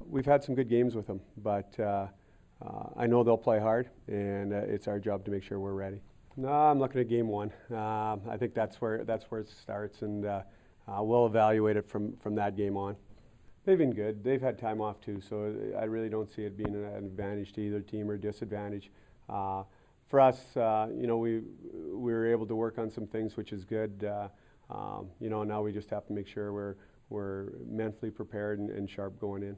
we've had some good games with them, but I know they'll play hard, and it's our job to make sure we're ready. No, I'm looking at game one. I think that's where it starts, and we'll evaluate it from that game on. They've been good. They've had time off too, so I really don't see it being an advantage to either team or disadvantage. For us, we were able to work on some things, which is good. Now we just have to make sure we're mentally prepared and sharp going in.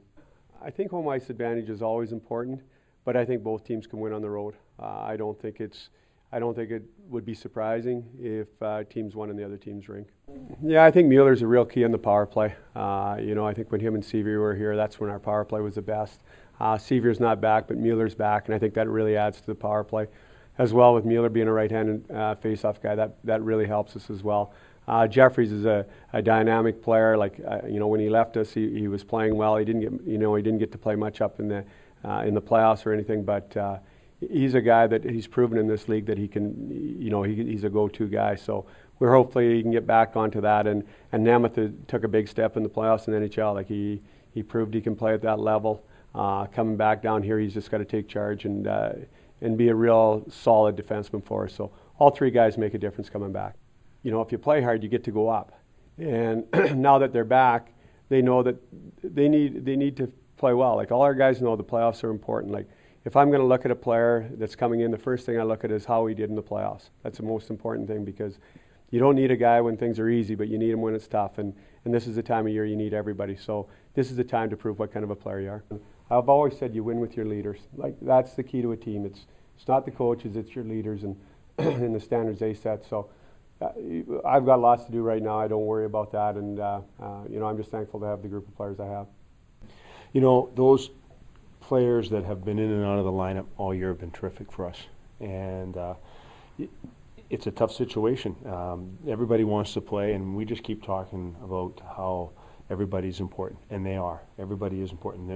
I think home ice advantage is always important, but I think both teams can win on the road. I don't think it would be surprising if teams won in the other team's rink. Yeah, I think Mueller's a real key on the power play. I think when him and Sevier were here, that's when our power play was the best. Sevier's not back, but Mueller's back, and I think that really adds to the power play. As well, with Mueller being a right-handed face-off guy, that really helps us as well. Jeffries is a dynamic player. When he left us, he was playing well. He didn't get to play much up in the playoffs or anything, but he's a guy that he's proven in this league that he can, he's a go-to guy. So we're hopefully he can get back onto that. And Namath took a big step in the playoffs in the NHL. He proved he can play at that level. Coming back down here, he's just got to take charge and be a real solid defenseman for us. So all three guys make a difference coming back. If you play hard, you get to go up. And now that they're back, they know that they need to play well. All our guys know the playoffs are important. If I'm going to look at a player that's coming in, the first thing I look at is how he did in the playoffs. That's the most important thing, because you don't need a guy when things are easy, but you need him when it's tough. And this is the time of year you need everybody. So this is the time to prove what kind of a player you are. I've always said you win with your leaders. That's the key to a team. It's not the coaches, it's your leaders and the standards they set. So I've got lots to do right now. I don't worry about that, and I'm just thankful to have the group of players I have. Those players that have been in and out of the lineup all year have been terrific for us, and it's a tough situation. Everybody wants to play, and we just keep talking about how everybody's important, and they are. Everybody is important.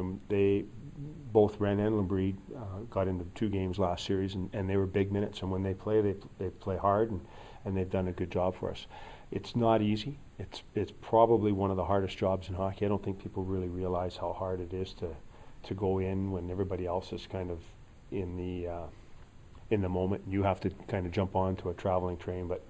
Both Ren and Labrie got into 2 games last series, and they were big minutes, and when they play hard, and they've done a good job for us. It's not easy. It's probably one of the hardest jobs in hockey. I don't think people really realize how hard it is to go in when everybody else is kind of in the moment. You have to kind of jump onto a traveling train, but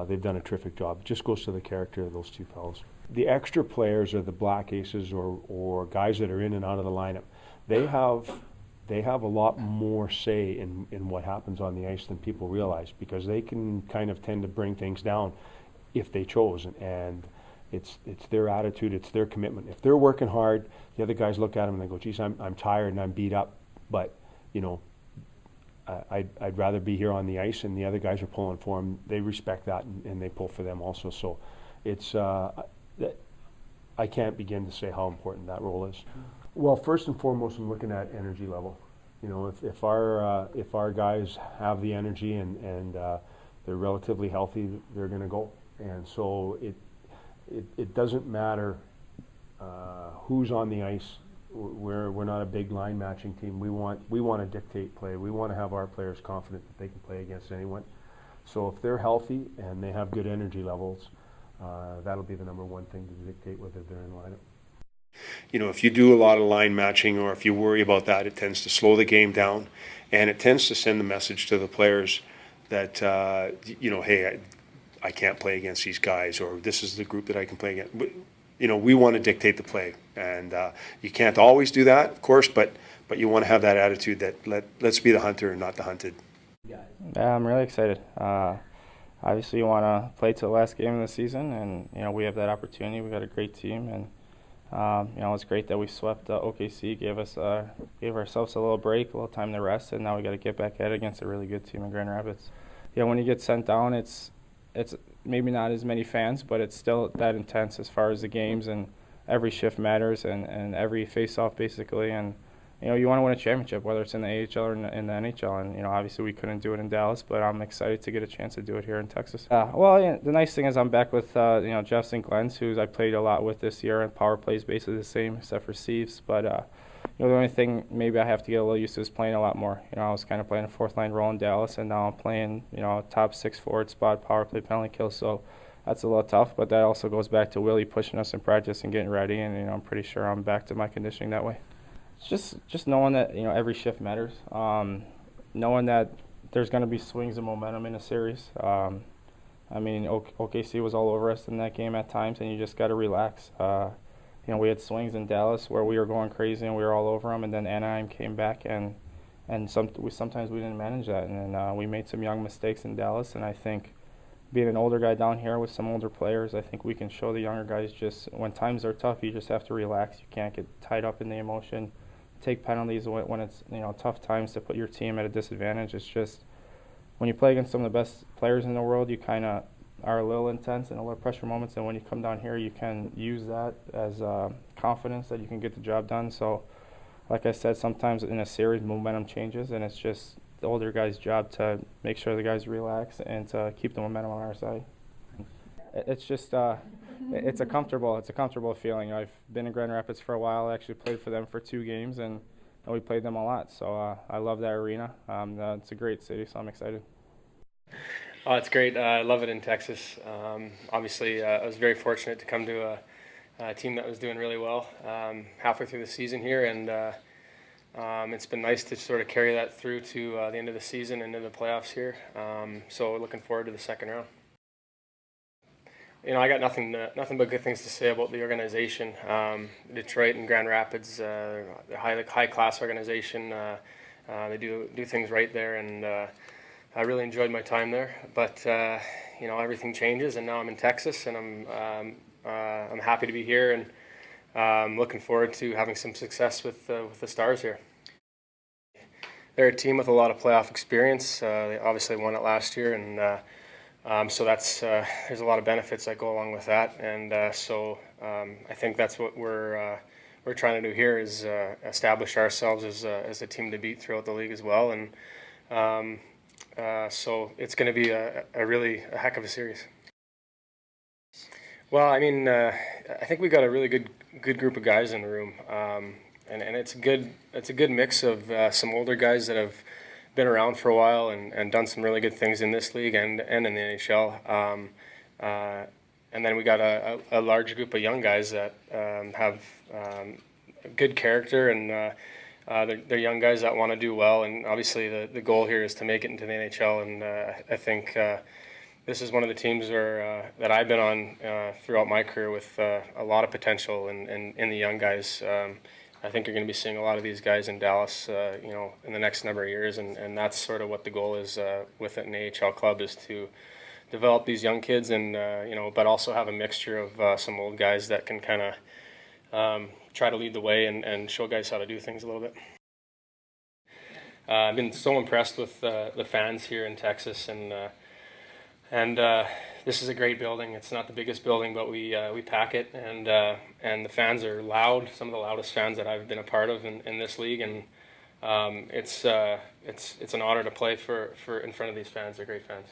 they've done a terrific job. It just goes to the character of those two fellows. The extra players, or the black aces, or guys that are in and out of the lineup, they have a lot more say in what happens on the ice than people realize, because they can kind of tend to bring things down if they chose, and it's their attitude, it's their commitment. If they're working hard, the other guys look at them and they go, geez, I'm tired and I'm beat up, but I'd rather be here on the ice, and the other guys are pulling for them. They respect that, and they pull for them also. So it's I can't begin to say how important that role is. Well, first and foremost, I'm looking at energy level. If our guys have the energy and they're relatively healthy, they're going to go. And so it doesn't matter who's on the ice. We're not a big line matching team. We want to dictate play. We want to have our players confident that they can play against anyone. So if they're healthy and they have good energy levels, that'll be the number one thing to dictate whether they're in lineup. If you do a lot of line matching, or if you worry about that, it tends to slow the game down, and it tends to send the message to the players that, hey, I can't play against these guys, or this is the group that I can play against. We want to dictate the play, and you can't always do that, of course, but you want to have that attitude that let's be the hunter and not the hunted. Yeah, I'm really excited. Obviously, you want to play to the last game of the season, and we have that opportunity. We got a great team, and it's great that we swept OKC, gave ourselves a little break, a little time to rest, and now we got to get back at it against a really good team in Grand Rapids. Yeah, when you get sent down, it's maybe not as many fans, but it's still that intense as far as the games, and every shift matters, and every face-off basically, and you want to win a championship, whether it's in the AHL or in the NHL, and obviously we couldn't do it in Dallas, but I'm excited to get a chance to do it here in Texas. The nice thing is I'm back with Jeffs and Glenn's, who I played a lot with this year, and power play is basically the same except for Steve's, but the only thing maybe I have to get a little used to is playing a lot more. I was kind of playing a fourth line role in Dallas, and now I'm playing top 6 forward spot, power play, penalty kill, so that's a little tough, but that also goes back to Willie pushing us in practice and getting ready, and I'm pretty sure I'm back to my conditioning that way. It's just knowing that every shift matters. Knowing that there's going to be swings of momentum in a series. I mean, OKC was all over us in that game at times, and you just got to relax. We had swings in Dallas where we were going crazy and we were all over them, and then Anaheim came back and sometimes we didn't manage that, and then we made some young mistakes in Dallas. And I think being an older guy down here with some older players, I think we can show the younger guys just when times are tough, you just have to relax. You can't get tied up in the emotion. Take penalties when it's tough times to put your team at a disadvantage. It's just when you play against some of the best players in the world, you kind of are a little intense and a little pressure moments, and when you come down here, you can use that as confidence that you can get the job done. So, like I said, sometimes in a series, momentum changes, and it's just the older guy's job to make sure the guys relax and to keep the momentum on our side. It's just it's a comfortable feeling. I've been in Grand Rapids for a while. I actually played for them for 2 games, and we played them a lot. So I love that arena. It's a great city, so I'm excited. Oh, it's great. I love it in Texas. Obviously, I was very fortunate to come to a team that was doing really well halfway through the season here, and it's been nice to sort of carry that through to the end of the season and into the playoffs here. So looking forward to the second round. I got nothing but good things to say about the organization. Detroit and Grand Rapids, high class organization. They do things right there, and I really enjoyed my time there. But everything changes, and now I'm in Texas, and I'm happy to be here, and I'm looking forward to having some success with the Stars here. They're a team with a lot of playoff experience. They obviously won it last year, and so that's there's a lot of benefits that go along with that, and so I think that's what we're trying to do here is establish ourselves as a team to beat throughout the league as well, and so it's going to be a heck of a series. Well, I mean, I think we got a really good group of guys in the room, and it's a good mix of some older guys that have been around for a while and done some really good things in this league and in the NHL. And then we got a large group of young guys that have good character, and they're young guys that want to do well. And obviously the goal here is to make it into the NHL. And I think this is one of the teams that I've been on throughout my career with a lot of potential in the young guys. I think you're going to be seeing a lot of these guys in Dallas, in the next number of years, and that's sort of what the goal is with an AHL club, is to develop these young kids, and but also have a mixture of some old guys that can kind of try to lead the way and show guys how to do things a little bit. I've been so impressed with the fans here in Texas, and this is a great building. It's not the biggest building, but we pack it, and the fans are loud. Some of the loudest fans that I've been a part of in this league, and it's an honor to play for in front of these fans. They're great fans.